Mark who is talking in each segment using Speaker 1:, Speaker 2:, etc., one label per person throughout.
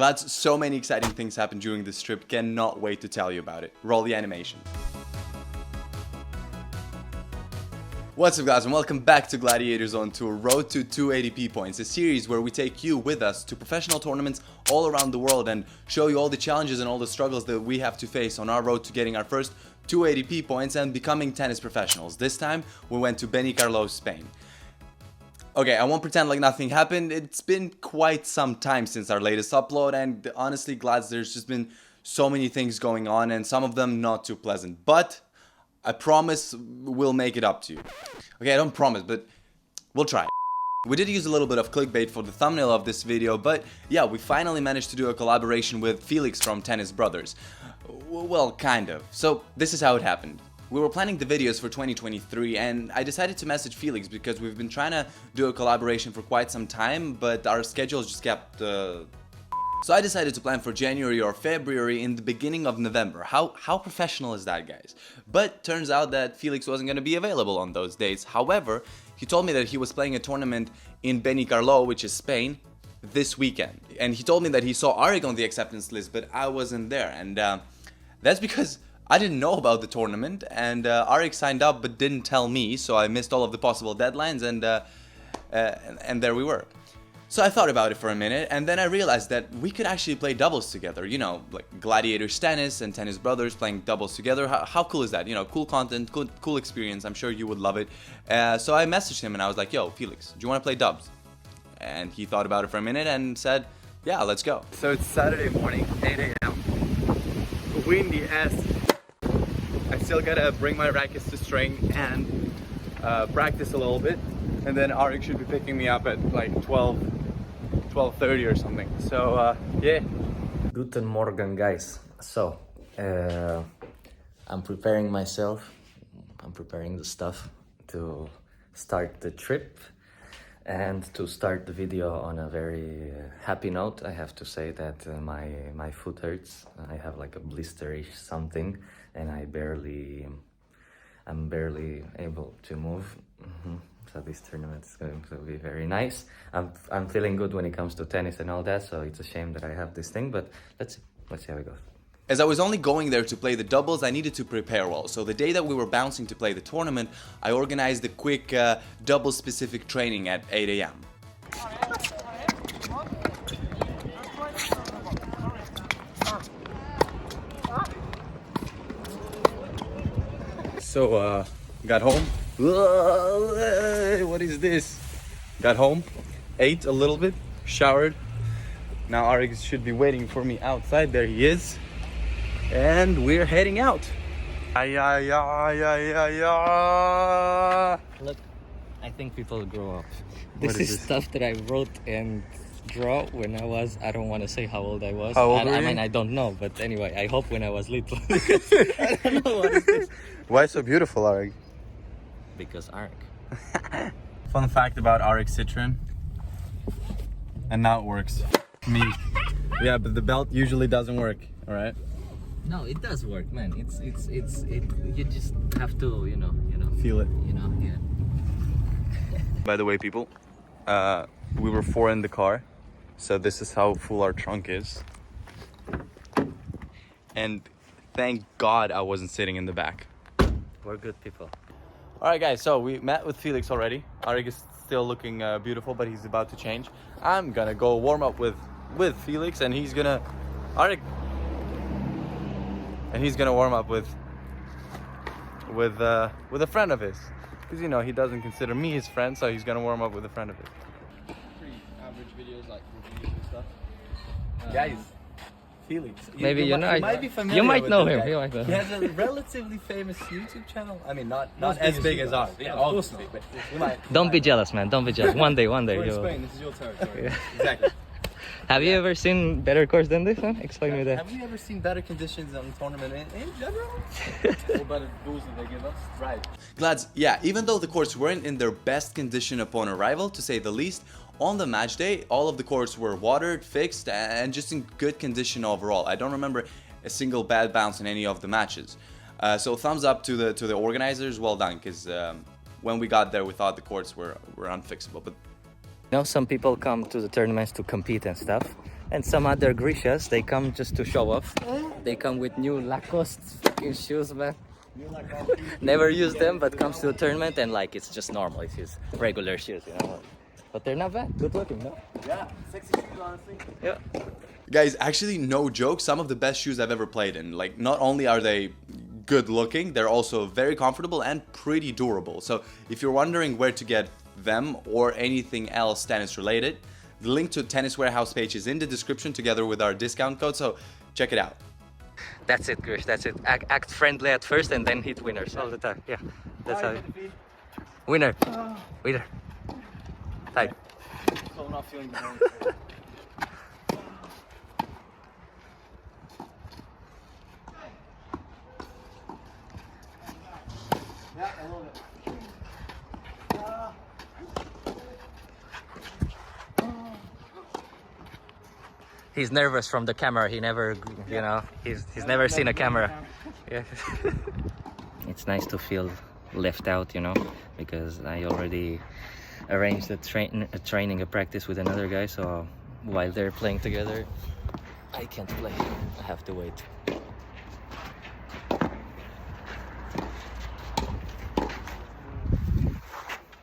Speaker 1: Glads, so many exciting things happened during this trip, cannot wait to tell you about it. Roll the animation. What's up guys, and welcome back to Gladiators on Tour Road to 2 ATP points, a series where we take you with us to professional tournaments all around the world and show you all the challenges and all the struggles that we have to face on our road to getting our first 2 ATP points and becoming tennis professionals. This time we went to Benicarlo, Spain. Okay, I won't pretend like nothing happened. It's been quite some time since our latest upload, and honestly, Glads, there's just been so many things going on, and some of them not too pleasant. But I promise we'll make it up to you. Okay, I don't promise, but we'll try. We did use a little bit of clickbait for the thumbnail of this video, but yeah, we finally managed to do a collaboration with Felix from Tennis Brothers. Well, kind of. So this is how it happened. We were planning the videos for 2023 and I decided to message Felix because we've been trying to do a collaboration for quite some time, but our schedules just kept So I decided to plan for January or February in the beginning of November. How professional is that, guys? But turns out that Felix wasn't going to be available on those dates. However, he told me that he was playing a tournament in Benicarlo, which is Spain, this weekend. And he told me that he saw Arik on the acceptance list, but I wasn't there. And that's because I didn't know about the tournament, and Arik signed up but didn't tell me, so I missed all of the possible deadlines, and there we were. So I thought about it for a minute, and then I realized that we could actually play doubles together, you know, like Gladiatorstennis and Tennis Brothers playing doubles together. How cool is that? You know, cool content, cool experience, I'm sure you would love it. So I messaged him and I was like, yo, Felix, do you want to play dubs? And he thought about it for a minute and said, yeah, let's go. So it's Saturday morning, 8 a.m. Windy as. I still gotta bring my rackets to string and practice a little bit, and then Arik should be picking me up at like 12:30 or something. So yeah.
Speaker 2: Guten Morgen, guys. So I'm preparing myself. I'm preparing the stuff to start the trip. And to start the video on a very happy note, I have to say that my foot hurts. I have like a blisterish something, and I'm barely able to move. So this tournament is going to be very nice. I'm feeling good when it comes to tennis and all that, so it's a shame that I have this thing, but let's see how it goes.
Speaker 1: As I was only going there to play the doubles, I needed to prepare well. So the day that we were bouncing to play the tournament, I organized a quick double-specific training at 8 a.m. So, got home. What is this? Got home, ate a little bit, showered. Now Arik should be waiting for me outside. There he is. And we're heading out.
Speaker 2: Look, I think people grow up. This is stuff that I wrote and draw when I don't want to say how old I was.
Speaker 1: How old were you?
Speaker 2: I mean, I don't know, but anyway, I hope when I was little. I don't know what is this.
Speaker 1: Why so beautiful, Arik?
Speaker 2: Because Arik.
Speaker 1: Fun fact about Arik Citroen. And now it works. Me. Yeah, but the belt usually doesn't work, alright?
Speaker 2: No, it does work, man. It's you just have to, you know.
Speaker 1: Feel it.
Speaker 2: Yeah.
Speaker 1: By the way, people, we were 4 in the car, so this is how full our trunk is. And thank God I wasn't sitting in the back.
Speaker 2: We're good people.
Speaker 1: Alright guys, so we met with Felix already. Arik is still looking beautiful, but he's about to change. I'm gonna go warm up with Felix, and he's gonna warm up with a friend of his, because you know he doesn't consider me his friend, so he's gonna warm up with a friend of his.
Speaker 3: Pretty average videos like reviews and stuff.
Speaker 1: Guys, Felix.
Speaker 2: Maybe
Speaker 1: you
Speaker 2: might
Speaker 1: be familiar.
Speaker 2: You might
Speaker 1: with
Speaker 2: know
Speaker 1: this
Speaker 2: him.
Speaker 1: guy.
Speaker 2: You might know
Speaker 1: He
Speaker 2: him.
Speaker 1: has a relatively famous YouTube channel. I mean, not
Speaker 3: as
Speaker 1: as big
Speaker 3: you
Speaker 1: as
Speaker 3: guys.
Speaker 1: ours.
Speaker 3: Yeah,
Speaker 1: Yeah,
Speaker 3: of course
Speaker 1: obviously,
Speaker 3: not.
Speaker 1: but you might.
Speaker 2: Don't be jealous, man. Don't be jealous. One day.
Speaker 3: We're in
Speaker 2: you'll-
Speaker 3: Spain, this is your territory.
Speaker 2: Yeah.
Speaker 1: Exactly.
Speaker 2: Have you ever seen better course than this one? Explain me that.
Speaker 1: Have we ever seen better conditions on the tournament in general?
Speaker 3: What better booze that they give us?
Speaker 1: Right. Glads, yeah, even though the courts weren't in their best condition upon arrival, to say the least, on the match day, all of the courts were watered, fixed, and just in good condition overall. I don't remember a single bad bounce in any of the matches. So thumbs up to the organizers, well done, because when we got there, we thought the courts were unfixable. But
Speaker 2: You know, some people come to the tournaments to compete and stuff, And some other Grishas, they come just to show off. They come with new Lacoste shoes, man. Never use them, but comes to a tournament and like it's just normal. It's just regular shoes, you know. But they're not bad. Good looking, no?
Speaker 3: Yeah, sexy shoes, honestly.
Speaker 2: Yeah.
Speaker 1: Guys, actually, no joke, some of the best shoes I've ever played in. Like, not only are they good looking, they're also very comfortable and pretty durable. So if you're wondering where to get them or anything else tennis related, the link to Tennis Warehouse page is in the description together with our discount code, so check it out.
Speaker 2: That's it, Grish. That's it. Act friendly at first and then hit winners all the time. Yeah. That's how. Winner. Winner. Type.
Speaker 3: So I'm not feeling the pain. Yeah, I love it.
Speaker 2: He's nervous from the camera. He never, you know, he's never seen a camera. Yeah. It's nice to feel left out, you know, because I already arranged a training, a practice with another guy. So while they're playing together, I can't play. I have to wait.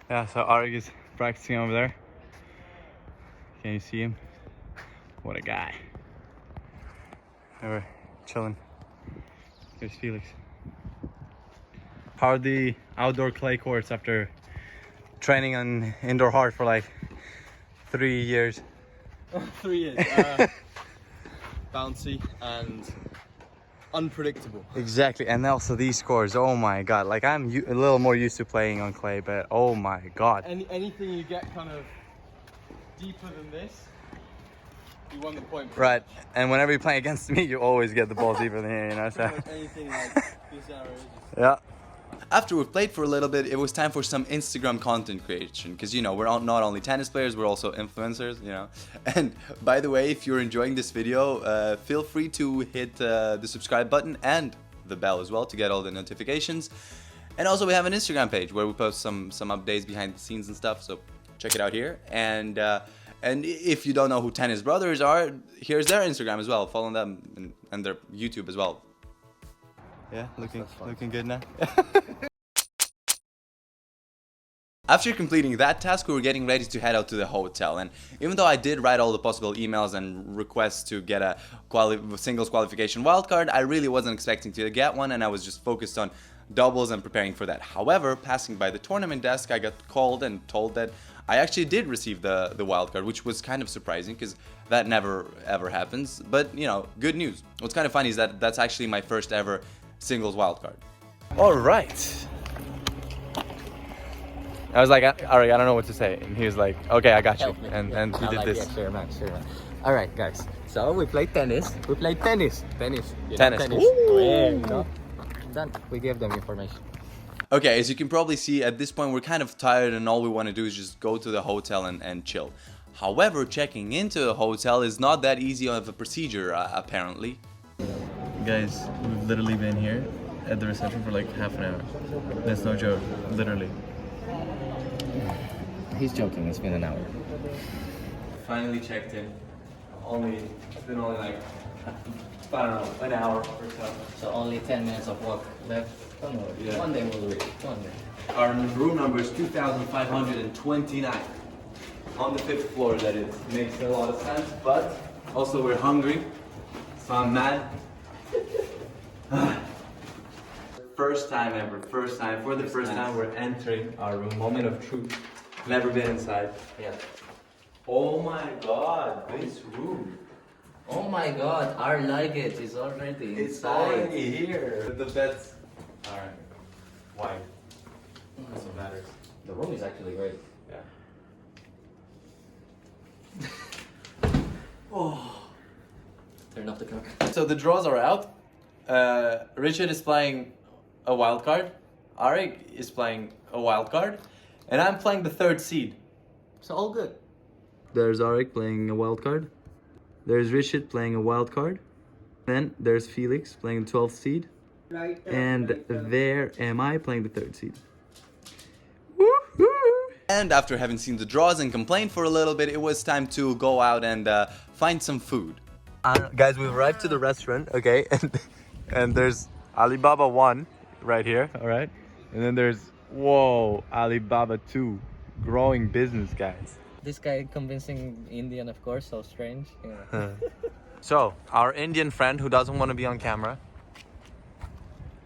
Speaker 4: Yeah, so Arik is practicing over there. Can you see him? What a guy. We're chilling. Here's Felix. How are the outdoor clay courts after training on indoor hard for like 3 years?
Speaker 3: 3 years. Bouncy and unpredictable.
Speaker 4: Exactly, and also these scores, oh my god. Like I'm a little more used to playing on clay, but oh my god.
Speaker 3: Anything you get kind of deeper than this, you won the point.
Speaker 4: Right, and whenever you're playing against me, you always get the ball deeper than here, you know, so.
Speaker 3: Anything like this arrow is just...
Speaker 4: Yeah.
Speaker 1: After we played for a little bit, it was time for some Instagram content creation, because, you know, we're not only tennis players, we're also influencers, you know. And by the way, if you're enjoying this video, feel free to hit the subscribe button and the bell as well to get all the notifications. And also we have an Instagram page where we post some updates behind the scenes and stuff, so check it out here. And if you don't know who Tennis Brothers are, here's their Instagram as well. Follow them and their YouTube as well. Yeah, looking good now. After completing that task, we were getting ready to head out to the hotel, and even though I did write all the possible emails and requests to get a singles qualification wildcard, I really wasn't expecting to get one, and I was just focused on doubles and preparing for that. However, passing by the tournament desk, I got called and told that I actually did receive the wildcard, which was kind of surprising because that never ever happens. But, you know, good news. What's kind of funny is that that's actually my first ever singles wildcard.
Speaker 4: All right. I was like, Arik, I don't know what to say. And he was like, okay, I got you. And we did this.
Speaker 2: Yeah, sure, man, sure, man. All right, guys. So we played tennis. We played tennis. Tennis.
Speaker 4: Tennis.
Speaker 2: Oh, yeah, you know? Done. We gave them information.
Speaker 1: Okay, as you can probably see, at this point we're kind of tired and all we want to do is just go to the hotel and chill. However, checking into a hotel is not that easy of a procedure, apparently.
Speaker 4: Guys, we've literally been here at the reception for like half an hour. That's no joke, literally.
Speaker 2: He's joking. It's been an hour.
Speaker 1: Finally checked in. It's been only like, I don't know, an hour or so.
Speaker 2: So only 10 minutes of walk left. Don't worry.
Speaker 1: Yeah.
Speaker 2: One day we'll reach. One day.
Speaker 1: Our room number is 2,529. On the 5th floor, that is. Makes a lot of sense, but also we're hungry, so I'm mad. First time ever, for the first time we're entering our room. Moment of truth. Never been inside.
Speaker 2: Yeah.
Speaker 1: Oh my god, this room.
Speaker 2: Oh my god, our luggage is already inside.
Speaker 1: It's already here. The beds are wide. That's what matters.
Speaker 2: The room is actually great.
Speaker 1: Yeah. Oh.
Speaker 2: Turn off the camera.
Speaker 1: So the draws are out. Richard is playing a wild card. Arik is playing a wild card. And I'm playing the 3rd seed. So all good. There's Arik playing a wild card. There's Richard playing a wild card. Then there's Felix playing the 12th seed. And there am I playing the 3rd seed. Woo-hoo! And after having seen the draws and complained for a little bit, it was time to go out and find some food.
Speaker 4: Guys, we've arrived to the restaurant, okay? And there's Alibaba 1 right here, all right? And then there's, whoa, Alibaba 2. Growing business, guys.
Speaker 2: This guy convincing Indian, of course, so strange. Yeah.
Speaker 4: So, our Indian friend who doesn't want to be on camera,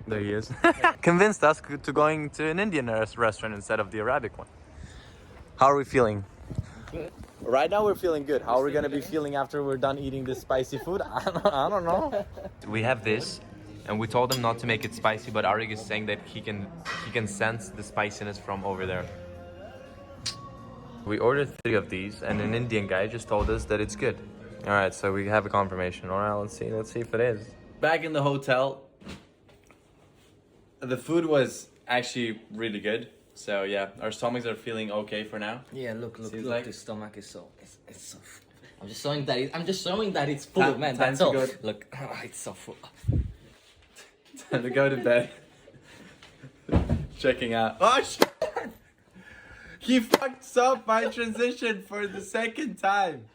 Speaker 4: there he is, convinced us to going to an Indian restaurant instead of the Arabic one. How are we feeling?
Speaker 2: Good.
Speaker 4: Right now we're feeling good. How are we gonna be feeling after we're done eating this spicy food? I don't know. We have this, and we told him not to make it spicy, but Arik is saying that he can sense the spiciness from over there. We ordered 3 of these, and an Indian guy just told us that it's good. All right, so we have a confirmation. All right, let's see if it is.
Speaker 1: Back in the hotel, the food was actually really good. So yeah, our stomachs are feeling okay for now.
Speaker 2: Yeah, look,
Speaker 1: Seems like-
Speaker 2: the stomach is so, it's so full. I'm just showing that it's full, man,
Speaker 1: time
Speaker 2: that's
Speaker 1: to
Speaker 2: all.
Speaker 1: go.
Speaker 2: Look, it's so full.
Speaker 1: Time to go to bed. Checking out. Oh shit! He fucked up my transition for the second time.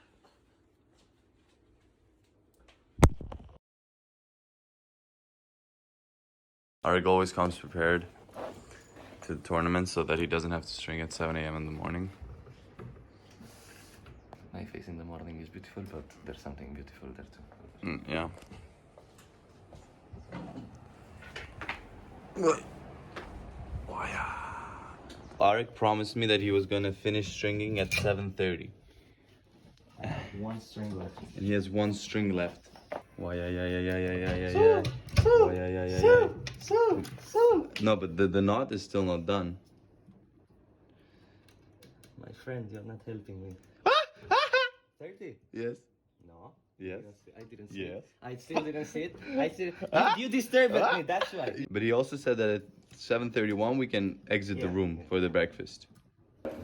Speaker 1: Arik always comes prepared to the tournament so that he doesn't have to string at 7 a.m. in the morning.
Speaker 2: My face in the morning is beautiful, but there's something beautiful there too.
Speaker 1: Yeah. Arik promised me that he was gonna finish stringing at 7:30.
Speaker 2: One string left.
Speaker 1: And he has 1 string left. Why, yeah. No, but the knot is still not done.
Speaker 2: My friend, you're not helping me. 30?
Speaker 1: Yes.
Speaker 2: No.
Speaker 1: Yes.
Speaker 2: I didn't see
Speaker 1: Yes.
Speaker 2: it. I still didn't see it. You disturbed me, that's why.
Speaker 1: But he also said that at 7:31 we can exit the
Speaker 2: Yeah.
Speaker 1: room for the breakfast.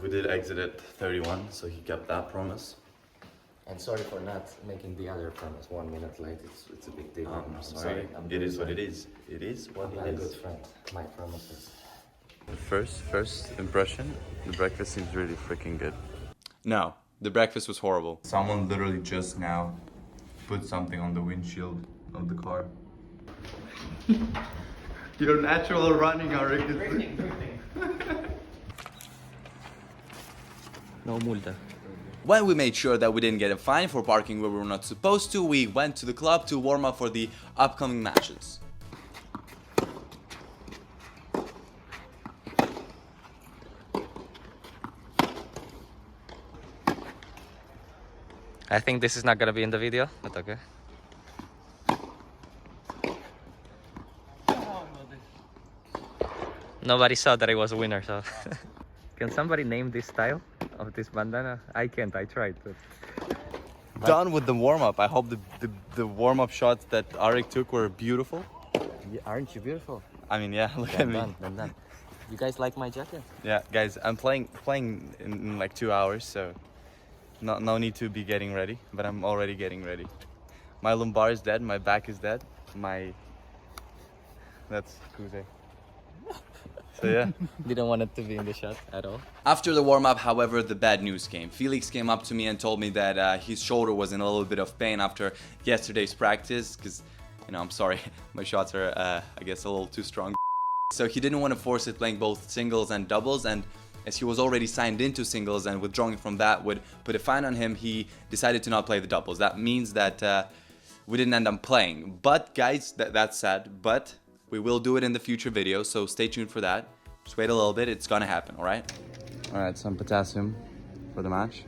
Speaker 1: We did exit at 31, so he kept that promise.
Speaker 2: And sorry for not making the other promise 1 minute late. It's a big deal.
Speaker 1: I'm sorry. It is what it is. It is what
Speaker 2: I'm not
Speaker 1: it
Speaker 2: a good
Speaker 1: is.
Speaker 2: friend. My promises.
Speaker 1: First impression, the breakfast seems really freaking good. No, the breakfast was horrible. Someone literally just now put something on the windshield of the car. Your natural running, Arik.
Speaker 2: No multa.
Speaker 1: When we made sure that we didn't get a fine for parking where we were not supposed to, we went to the club to warm up for the upcoming matches.
Speaker 2: I think this is not gonna be in the video, but okay. Nobody saw that I was a winner, so. Can somebody name this style of this bandana? I can't, I tried. But...
Speaker 1: Done with the warm-up. I hope the warm-up shots that Arik took were beautiful.
Speaker 2: Yeah, aren't you beautiful?
Speaker 1: I mean, yeah, look at me.
Speaker 2: Done. You guys like my jacket?
Speaker 1: Yeah, guys, I'm playing in like 2 hours, so no need to be getting ready, but I'm already getting ready. My lumbar is dead, my back is dead, that's Kuze. So yeah.
Speaker 2: Didn't want it to be in the shot at all.
Speaker 1: After the warm-up, however, the bad news came. Felix came up to me and told me that his shoulder was in a little bit of pain after yesterday's practice, because, you know, I'm sorry, my shots are, I guess, a little too strong. So he didn't want to force it playing both singles and doubles, and as he was already signed into singles and withdrawing from that would put a fine on him, he decided to not play the doubles. That means that we didn't end up playing. But guys, that's sad, but we will do it in the future videos, so stay tuned for that. Just wait a little bit, it's gonna happen, alright? Alright, some potassium for the match.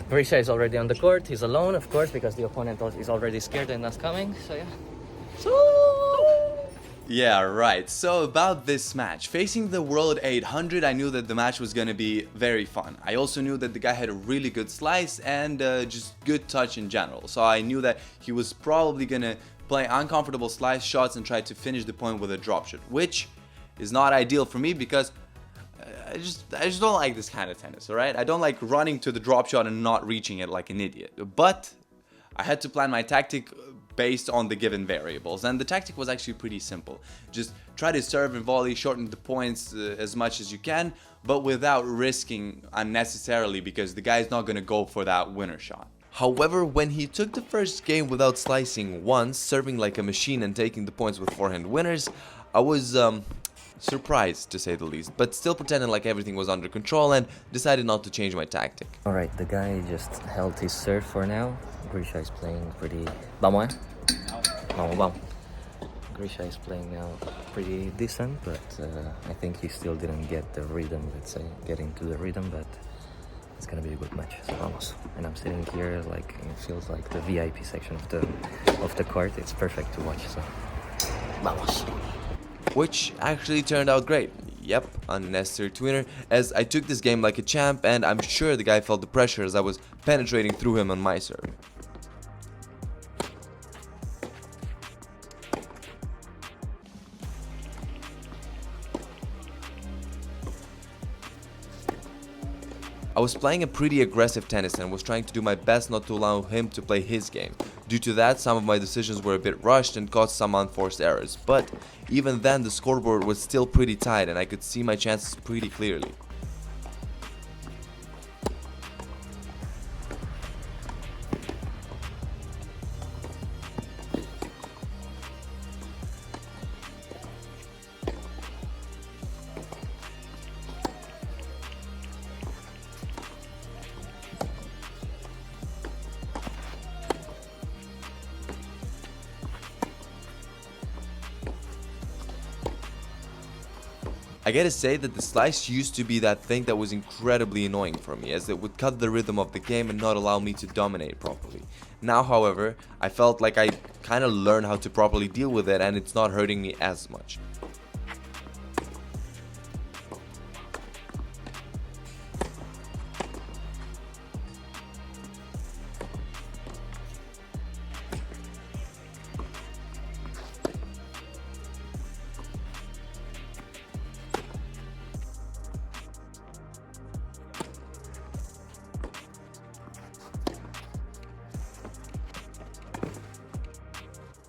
Speaker 2: Grisha is already on the court. He's alone, of course, because the opponent is already scared and not coming. So yeah.
Speaker 1: Yeah, right. So about this match, facing the World 800, I knew that the match was going to be very fun. I also knew that the guy had a really good slice and just good touch in general. So I knew that he was probably going to play uncomfortable slice shots and try to finish the point with a drop shot, which is not ideal for me because I just don't like this kind of tennis, alright? I don't like running to the drop shot and not reaching it like an idiot. But I had to plan my tactic based on the given variables. And the tactic was actually pretty simple. Just try to serve and volley, shorten the points as much as you can, but without risking unnecessarily, because the guy's not going to go for that winner shot. However, when he took the first game without slicing once, serving like a machine and taking the points with forehand winners, I was surprised, to say the least, but still pretending like everything was under control and decided not to change my tactic.
Speaker 2: Alright, the guy just held his serve for now. Grisha is playing pretty... Vamos, eh? Vamos, vamos. Grisha is playing now pretty decent, but I think he still didn't get the rhythm, let's say, get into the rhythm, but it's gonna be a good match, so vamos. And I'm sitting here, like, it feels like the VIP section of the court. It's perfect to watch, so vamos.
Speaker 1: Which actually turned out great. Yep, unnecessary tweener, as I took this game like a champ, and I'm sure the guy felt the pressure as I was penetrating through him on my serve. I was playing a pretty aggressive tennis and was trying to do my best not to allow him to play his game. Due to that, some of my decisions were a bit rushed and caused some unforced errors, but even then the scoreboard was still pretty tight and I could see my chances pretty clearly. I gotta say that the slice used to be that thing that was incredibly annoying for me, as it would cut the rhythm of the game and not allow me to dominate properly. Now, however, I felt like I kinda learned how to properly deal with it and it's not hurting me as much.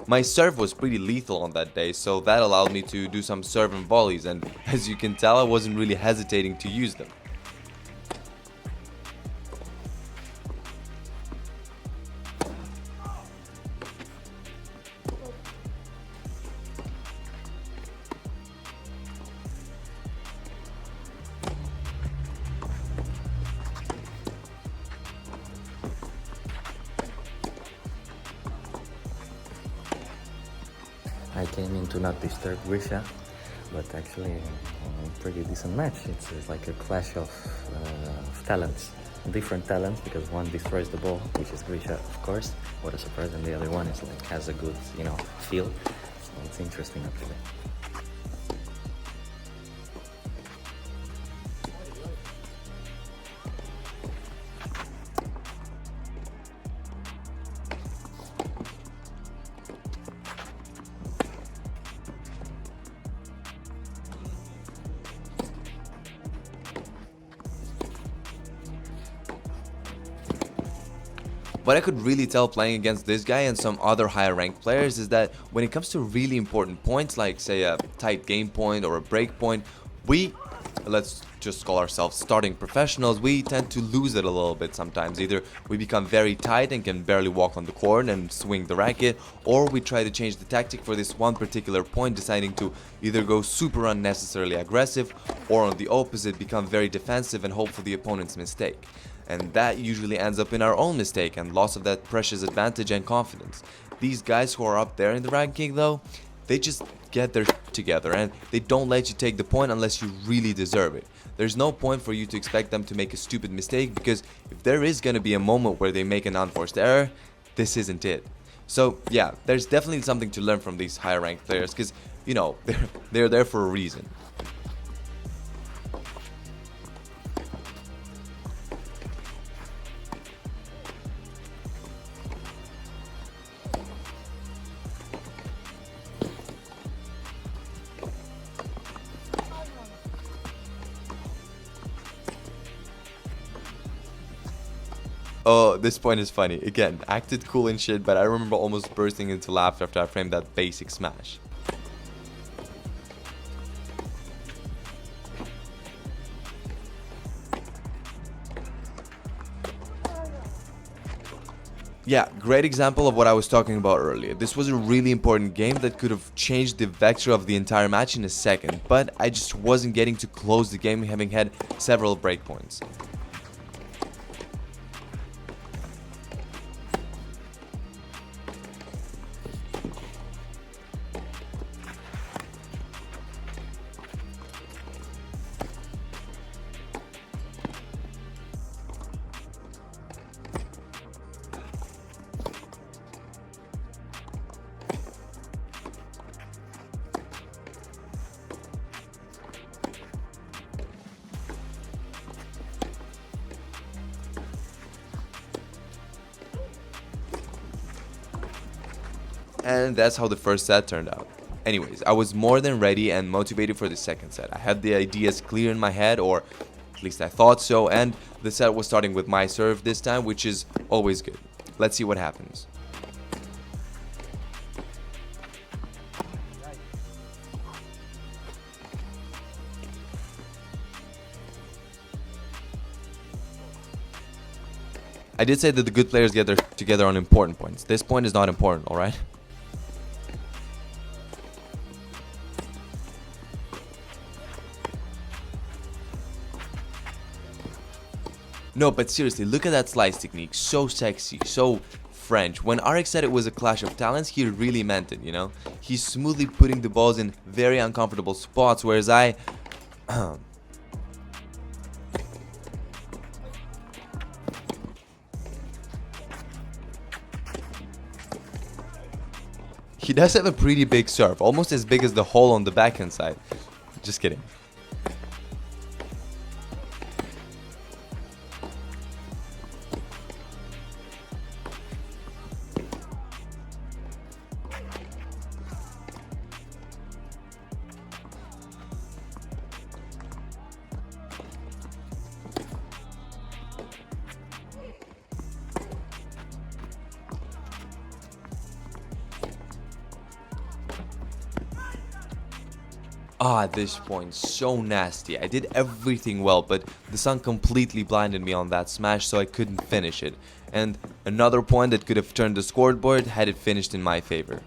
Speaker 1: My serve was pretty lethal on that day, so that allowed me to do some serve and volleys, and as you can tell, I wasn't really hesitating to use them.
Speaker 2: I came in to not disturb Grisha, but actually a pretty decent match. It's like a clash of talents, different talents, because one destroys the ball, which is Grisha, of course. What a surprise! And the other one is like has a good, feel. So it's interesting actually.
Speaker 1: What I could really tell playing against this guy and some other higher ranked players is that when it comes to really important points, like say a tight game point or a break point, let's just call ourselves starting professionals, we tend to lose it a little bit sometimes. Either we become very tight and can barely walk on the court and swing the racket, or we try to change the tactic for this one particular point, deciding to either go super unnecessarily aggressive, or on the opposite, become very defensive and hope for the opponent's mistake. And that usually ends up in our own mistake and loss of that precious advantage and confidence. These guys who are up there in the ranking though, they just get their shit together and they don't let you take the point unless you really deserve it. There's no point for you to expect them to make a stupid mistake, because if there is gonna be a moment where they make an unforced error, this isn't it. So yeah, there's definitely something to learn from these higher ranked players, because they're there for a reason.
Speaker 4: Oh, this point is funny. Again, acted cool and shit, but I remember almost bursting into laughter after I framed that basic smash. Yeah, great example of what I was talking about earlier. This was a really important game that could have changed the vector of the entire match in a second, but I just wasn't getting to close the game, having had several breakpoints. And that's how the first set turned out. Anyways, I was more than ready and motivated for the second set. I had the ideas clear in my head, or at least I thought so, and the set was starting with my serve this time, which is always good. Let's see what happens. I did say that the good players get their shit together on important points. This point is not important, alright? No, but seriously, look at that slice technique. So sexy, so French. When RX said it was a clash of talents, he really meant it, you know? He's smoothly putting the balls in very uncomfortable spots, whereas I... He does have a pretty big serve, almost as big as the hole on the backhand side. Just kidding. Ah, this point, so nasty. I did everything well, but the sun completely blinded me on that smash, so I couldn't finish it. And another point that could have turned the scoreboard had it finished in my favor.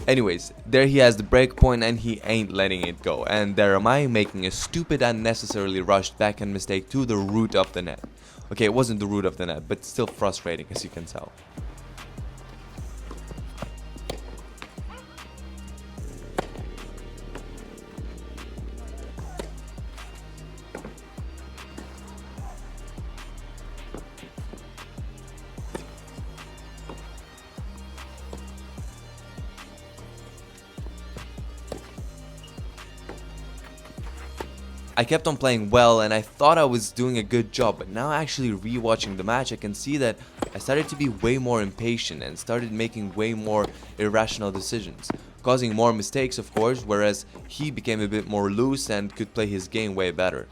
Speaker 4: Anyways, there he has the break point and he ain't letting it go. And there am I making a stupid unnecessarily rushed backhand mistake to the root of the net. Okay, it wasn't the root of the net, but still frustrating as you can tell. I kept on playing well and I thought I was doing a good job, but now actually rewatching the match I can see that I started to be way more impatient and started making way more irrational decisions, causing more mistakes of course, whereas he became a bit more loose and could play his game way better.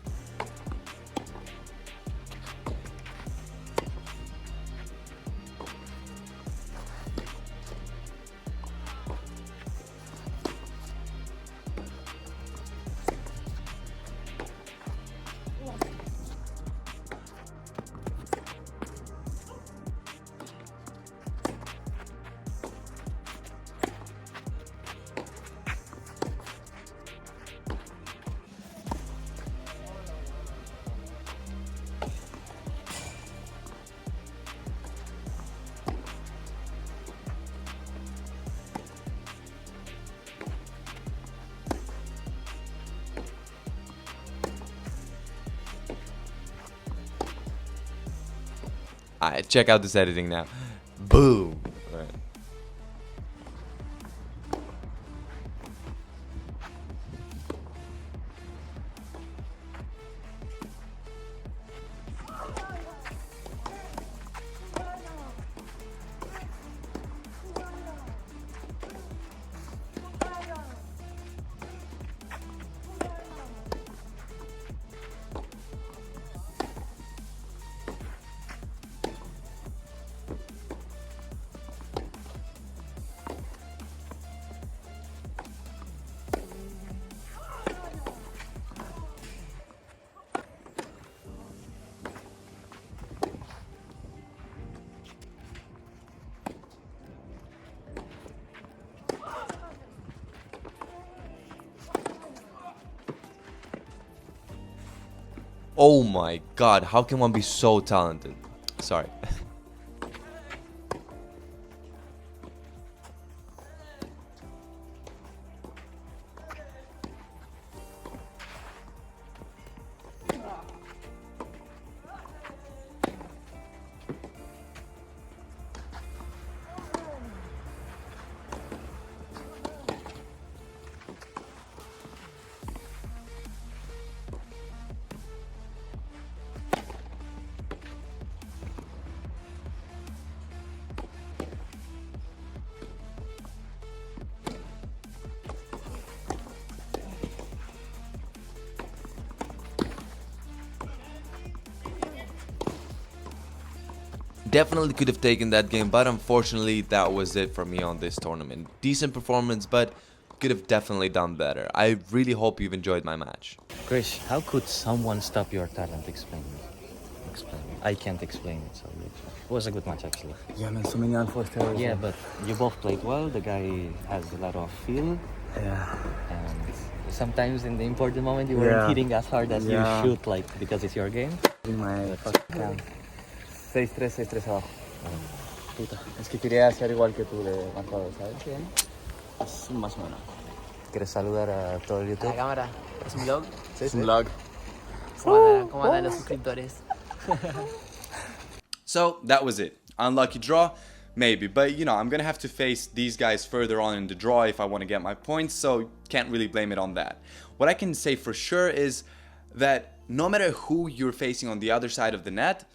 Speaker 4: Alright, check out this editing now. Boom! Right. Oh my god, how can one be so talented? Sorry. Definitely could have taken that game, but unfortunately that was it for me on this tournament. Decent performance, but could have definitely done better. I really hope you've enjoyed my match.
Speaker 2: Grish, how could someone stop your talent? Explain. I can't explain it, so it was a good match actually.
Speaker 5: Yeah, man, so many unforced errors.
Speaker 2: Yeah, but you both played well. The guy has a lot of feel.
Speaker 5: Yeah.
Speaker 2: And sometimes in the important moment you weren't hitting as hard as you should, like, because it's your game.
Speaker 5: In my first round. 6-3, 6-3 abajo. Puta, es que quería hacer igual que tú de marcador, ¿sabes? Bien. Es más o menos.
Speaker 2: ¿Quieres saludar a todo el YouTube?
Speaker 6: La cámara, ¿es un vlog?
Speaker 5: Sí, es un vlog.
Speaker 6: ¿Cómo andan los suscriptores?
Speaker 1: So that was it. Unlucky draw, maybe, but you know, I'm gonna have to face these guys further on in the draw if I want to get my points, so can't really blame it on that. What I can say for sure is that no matter who you're facing on the other side of the net,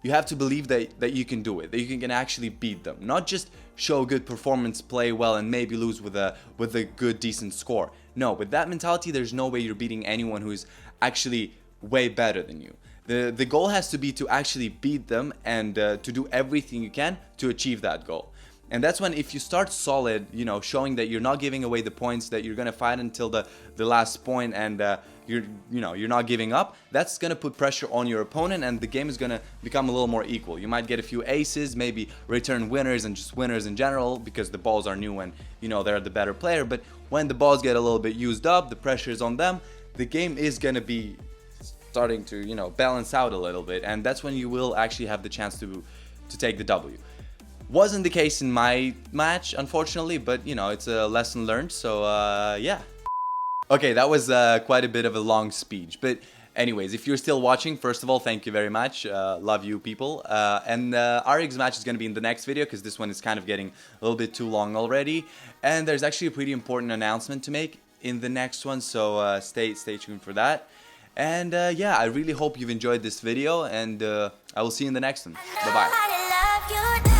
Speaker 1: you have to believe that you can do it, that you can actually beat them. Not just show good performance, play well, and maybe lose with a good, decent score. No, with that mentality, there's no way you're beating anyone who's actually way better than you. The goal has to be to actually beat them and to do everything you can to achieve that goal. And that's when, if you start solid, you know, showing that you're not giving away the points, that you're gonna fight until the last point, and you're not giving up, that's gonna put pressure on your opponent, and the game is gonna become a little more equal. You might get a few aces, maybe return winners and just winners in general, because the balls are new and you know they're the better player. But when the balls get a little bit used up, the pressure is on them, the game is gonna be starting to, you know, balance out a little bit, and that's when you will actually have the chance to take the W. Wasn't the case in my match, unfortunately, but you know, it's a lesson learned, so yeah. Okay, that was quite a bit of a long speech, but anyways, if you're still watching, first of all, thank you very much. Love you people. And Arig's match is going to be in the next video, because this one is kind of getting a little bit too long already. And there's actually a pretty important announcement to make in the next one, so stay tuned for that. And yeah, I really hope you've enjoyed this video, and I will see you in the next one. Bye-bye.